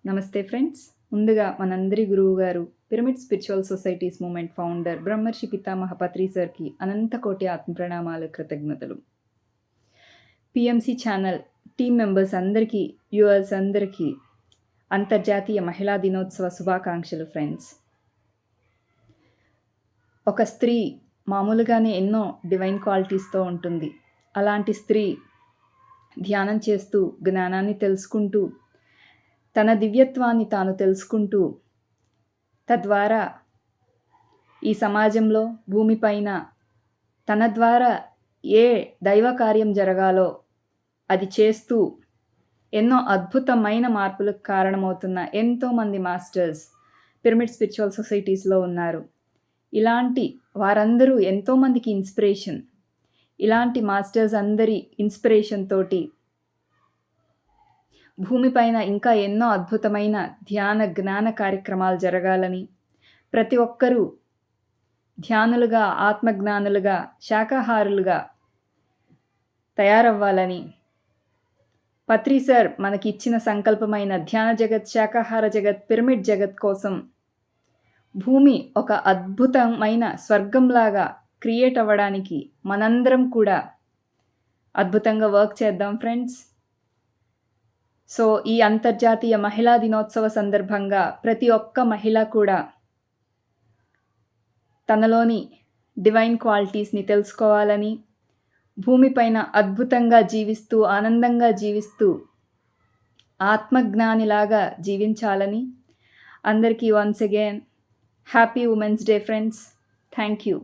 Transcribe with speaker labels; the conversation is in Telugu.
Speaker 1: నమస్తే ఫ్రెండ్స్. ముందుగా మనందరి గురువుగారు pyramid spiritual societies movement founder బ్రహ్మర్షి పితామహ పత్రి సార్‌కి అనంత కోటి ఆత్మ ప్రణామాలు, కృతజ్ఞతలు. పిఎంసి ఛానల్ టీమ్ మెంబర్స్ అందరికీ, వ్యూవర్స్ అందరికీ అంతర్జాతీయ మహిళా దినోత్సవ శుభాకాంక్షలు ఫ్రెండ్స్. ఒక స్త్రీ మామూలుగానే ఎన్నో డివైన్ క్వాలిటీస్‌తో ఉంటుంది. అలాంటి స్త్రీ ధ్యానం చేస్తూ, జ్ఞానాన్ని తెలుసుకుంటూ, తన దివ్యత్వాన్ని తాను తెలుసుకుంటూ, తద్వారా ఈ సమాజంలో, భూమిపైన తన ద్వారా ఏ దైవ కార్యం జరగాలో అది చేస్తూ ఎన్నో అద్భుతమైన మార్పులకు కారణమవుతున్న ఎంతోమంది మాస్టర్స్ పిరమిడ్ స్పిరిచువల్ సొసైటీస్‌లో ఉన్నారు. ఇలాంటి వారందరూ ఎంతోమందికి ఇన్స్పిరేషన్. ఇలాంటి మాస్టర్స్ అందరి ఇన్స్పిరేషన్ తోటి భూమిపైన ఇంకా ఎన్నో అద్భుతమైన ధ్యాన, జ్ఞాన కార్యక్రమాలు జరగాలని, ప్రతి ఒక్కరూ ధ్యానులుగా, ఆత్మజ్ఞానులుగా, శాకాహారులుగా తయారవ్వాలని పత్రి సార్ మనకిచ్చిన సంకల్పమైన ధ్యాన జగత్, శాకాహార జగత్, పిరమిడ్ జగత్ కోసం భూమి ఒక అద్భుతమైన స్వర్గంలాగా క్రియేట్ అవ్వడానికి మనందరం కూడా అద్భుతంగా వర్క్ చేద్దాం ఫ్రెండ్స్. సో ఈ అంతర్జాతీయ మహిళా దినోత్సవ సందర్భంగా ప్రతి ఒక్క మహిళ కూడా తనలోని డివైన్ క్వాలిటీస్‌ని తెలుసుకోవాలని, భూమిపైన అద్భుతంగా జీవిస్తూ, ఆనందంగా జీవిస్తూ, ఆత్మజ్ఞానిలాగా జీవించాలని అందరికీ once again happy women's day friends. Thank you.